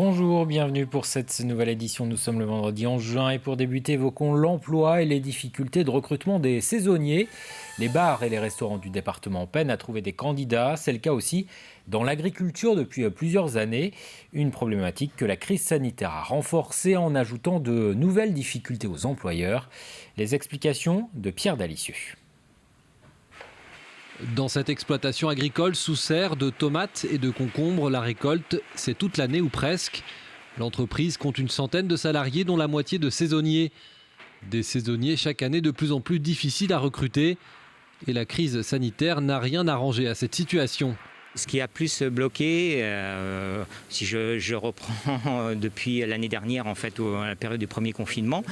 Bonjour, bienvenue pour cette nouvelle édition. Nous sommes le vendredi 11 juin et pour débuter, évoquons l'emploi et les difficultés de recrutement des saisonniers. Les bars et les restaurants du département peinent à trouver des candidats. C'est le cas aussi dans l'agriculture depuis plusieurs années. Une problématique que la crise sanitaire a renforcée en ajoutant de nouvelles difficultés aux employeurs. Les explications de Pierre Dalicieux. Dans cette exploitation agricole sous serre de tomates et de concombres, la récolte, c'est toute l'année ou presque. L'entreprise compte une centaine de salariés, dont la moitié de saisonniers. Des saisonniers chaque année de plus en plus difficiles à recruter. Et la crise sanitaire n'a rien arrangé à cette situation. Ce qui a plus bloqué, si je reprends depuis l'année dernière, en fait, à la période du premier confinement,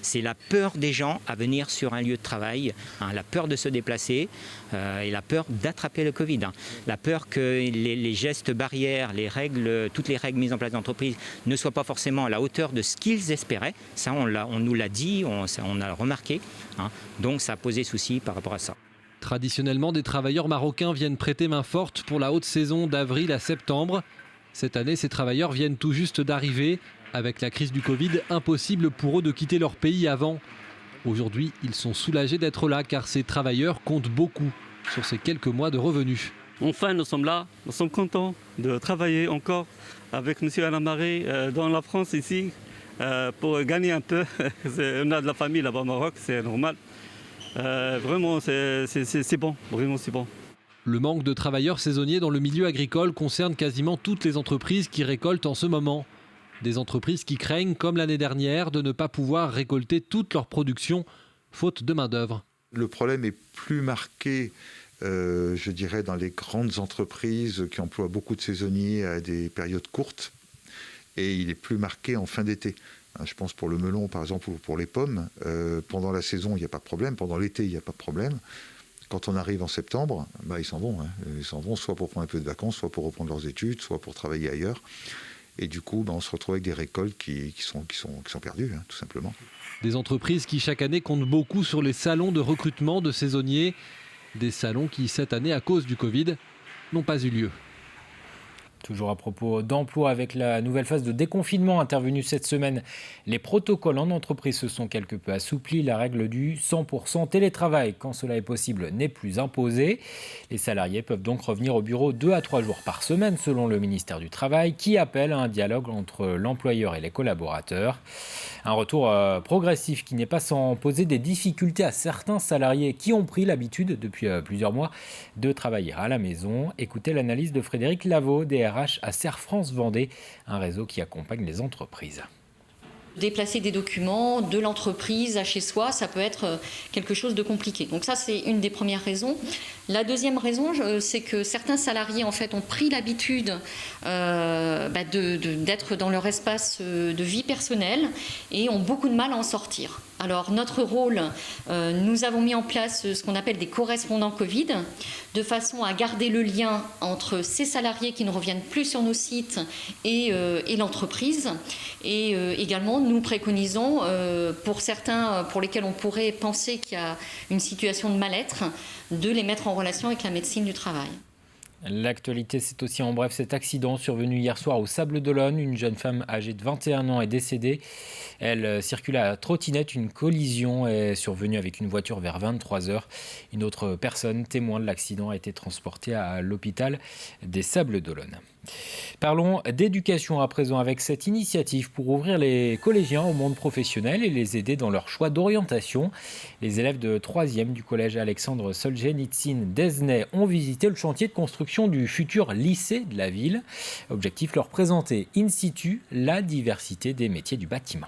c'est la peur des gens à venir sur un lieu de travail, la peur de se déplacer et la peur d'attraper le Covid. La peur que les gestes barrières, les règles, toutes les règles mises en place dans l'entreprise ne soient pas forcément à la hauteur de ce qu'ils espéraient. Ça, on nous l'a dit, on a remarqué. Donc ça a posé souci par rapport à ça. Traditionnellement, des travailleurs marocains viennent prêter main forte pour la haute saison d'avril à septembre. Cette année, ces travailleurs viennent tout juste d'arriver. Avec la crise du Covid, impossible pour eux de quitter leur pays avant. Aujourd'hui, ils sont soulagés d'être là car ces travailleurs comptent beaucoup sur ces quelques mois de revenus. Enfin, nous sommes là, nous sommes contents de travailler encore avec M. Alain Maré dans la France ici pour gagner un peu. On a de la famille là-bas au Maroc, c'est normal. Vraiment, c'est bon, vraiment c'est bon. Le manque de travailleurs saisonniers dans le milieu agricole concerne quasiment toutes les entreprises qui récoltent en ce moment. Des entreprises qui craignent, comme l'année dernière, de ne pas pouvoir récolter toute leur production, faute de main-d'œuvre. Le problème est plus marqué, je dirais, dans les grandes entreprises qui emploient beaucoup de saisonniers à des périodes courtes. Et il est plus marqué en fin d'été. Je pense pour le melon, par exemple, ou pour les pommes. Pendant la saison, il n'y a pas de problème. Pendant l'été, il n'y a pas de problème. Quand on arrive en septembre, ils s'en vont. Ils s'en vont soit pour prendre un peu de vacances, soit pour reprendre leurs études, soit pour travailler ailleurs. Et du coup, on se retrouve avec des récoltes qui sont perdues, tout simplement. Des entreprises qui, chaque année, comptent beaucoup sur les salons de recrutement de saisonniers. Des salons qui, cette année, à cause du Covid, n'ont pas eu lieu. Toujours à propos d'emploi, avec la nouvelle phase de déconfinement intervenue cette semaine, les protocoles en entreprise se sont quelque peu assouplis. La règle du 100% télétravail, quand cela est possible, n'est plus imposée. Les salariés peuvent donc revenir au bureau 2 à 3 jours par semaine, selon le ministère du Travail, qui appelle à un dialogue entre l'employeur et les collaborateurs. Un retour progressif qui n'est pas sans poser des difficultés à certains salariés qui ont pris l'habitude depuis plusieurs mois de travailler à la maison. Écoutez l'analyse de Frédéric Lavaux, DRH à Serre France Vendée, un réseau qui accompagne les entreprises. Déplacer des documents de l'entreprise à chez soi, ça peut être quelque chose de compliqué. Donc ça, c'est une des premières raisons. La deuxième raison, c'est que certains salariés en fait, ont pris l'habitude d'être dans leur espace de vie personnelle et ont beaucoup de mal à en sortir. Alors notre rôle, nous avons mis en place ce qu'on appelle des correspondants Covid, de façon à garder le lien entre ces salariés qui ne reviennent plus sur nos sites et l'entreprise. Et également, nous préconisons, pour certains pour lesquels on pourrait penser qu'il y a une situation de mal-être, de les mettre en relation avec la médecine du travail. L'actualité, c'est aussi en bref cet accident survenu hier soir au Sables-d'Olonne. Une jeune femme âgée de 21 ans est décédée. Elle circulait à trottinette. Une collision est survenue avec une voiture vers 23h. Une autre personne, témoin de l'accident, a été transportée à l'hôpital des Sables-d'Olonne. Parlons d'éducation à présent avec cette initiative pour ouvrir les collégiens au monde professionnel et les aider dans leur choix d'orientation. Les élèves de 3e du collège Alexandre Solzhenitsyn d'Esnay ont visité le chantier de construction du futur lycée de la ville. Objectif, leur présenter in situ la diversité des métiers du bâtiment.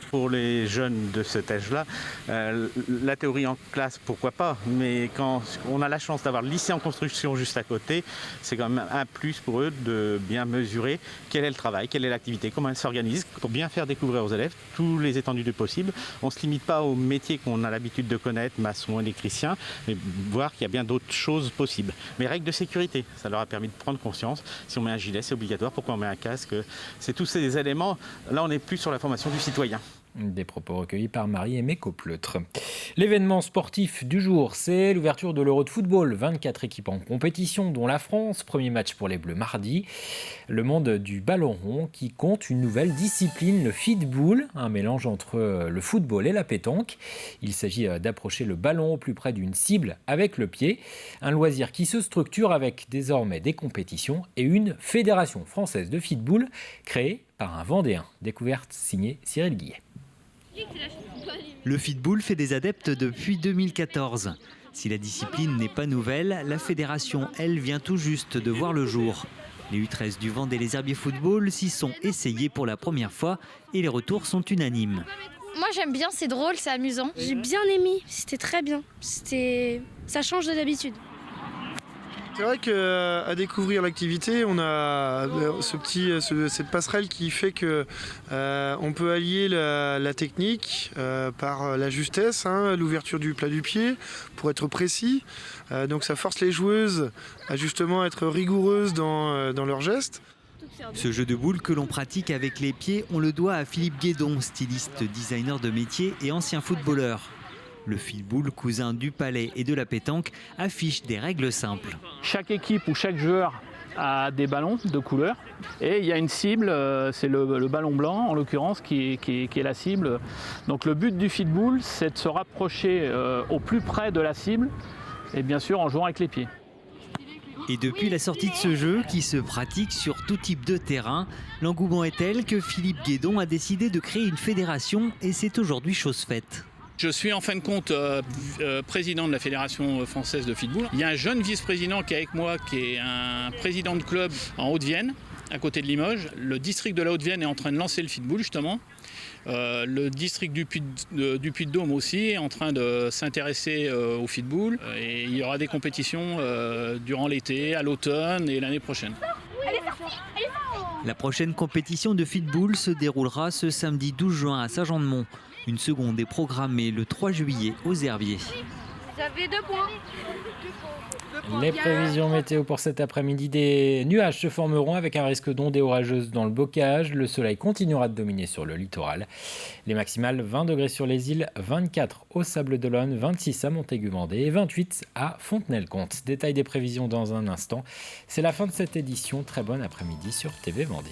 Pour les jeunes de cet âge-là, la théorie en classe, pourquoi pas, mais quand on a la chance d'avoir le lycée en construction juste à côté, c'est quand même un plus pour eux de bien mesurer quel est le travail, quelle est l'activité, comment elle s'organise, pour bien faire découvrir aux élèves tous les étendues du possible. On ne se limite pas aux métiers qu'on a l'habitude de connaître, maçon, électricien, mais voir qu'il y a bien d'autres choses possibles. Mais règles de sécurité, ça leur a permis de prendre conscience. Si on met un gilet, c'est obligatoire, pourquoi on met un casque? C'est tous ces éléments. Là, on n'est plus sur la formation du citoyen. Des propos recueillis par Marie-Aimée Caupleutre. L'événement sportif du jour, c'est l'ouverture de l'Euro de football. 24 équipes en compétition, dont la France. Premier match pour les Bleus mardi. Le monde du ballon rond qui compte une nouvelle discipline, le feedball, un mélange entre le football et la pétanque. Il s'agit d'approcher le ballon au plus près d'une cible avec le pied. Un loisir qui se structure avec désormais des compétitions et une fédération française de feedball créée par un Vendéen. Découverte signée Cyril Guillet. Le feedball fait des adeptes depuis 2014. Si la discipline n'est pas nouvelle, la fédération, elle, vient tout juste de voir le jour. Les U13 du Vendée Les Herbiers Football s'y sont essayés pour la première fois et les retours sont unanimes. Moi j'aime bien, c'est drôle, c'est amusant. J'ai bien aimé, c'était très bien. Ça change de d'habitude. C'est vrai qu'à découvrir l'activité, on a cette passerelle qui fait que on peut allier la technique par la justesse, l'ouverture du plat du pied pour être précis. Donc ça force les joueuses à justement être rigoureuses dans leurs gestes. Ce jeu de boules que l'on pratique avec les pieds, on le doit à Philippe Guédon, styliste, designer de métier et ancien footballeur. Le feedball, cousin du palais et de la pétanque, affiche des règles simples. Chaque équipe ou chaque joueur a des ballons de couleur et il y a une cible, c'est le ballon blanc en l'occurrence qui est la cible. Donc le but du feedball, c'est de se rapprocher au plus près de la cible et bien sûr en jouant avec les pieds. Et depuis la sortie de ce jeu, qui se pratique sur tout type de terrain, l'engouement est tel que Philippe Guédon a décidé de créer une fédération et c'est aujourd'hui chose faite. Je suis en fin de compte président de la Fédération française de football. Il y a un jeune vice-président qui est avec moi, qui est un président de club en Haute-Vienne, à côté de Limoges. Le district de la Haute-Vienne est en train de lancer le football justement. Le district du Puy-de-Dôme aussi est en train de s'intéresser au football. Et il y aura des compétitions durant l'été, à l'automne et l'année prochaine. La prochaine compétition de football se déroulera ce samedi 12 juin à Saint-Jean-de-Mont. Une seconde est programmée le 3 juillet aux Herbiers. J'avais 2 points. Les prévisions météo pour cet après-midi, des nuages se formeront avec un risque d'ondées orageuses dans le bocage. Le soleil continuera de dominer sur le littoral. Les maximales 20 degrés sur les îles, 24 au Sable-d'Olonne, 26 à Montaigu-Vendée et 28 à Fontenay-le-Comte. Détail des prévisions dans un instant. C'est la fin de cette édition. Très bon après-midi sur TV Vendée.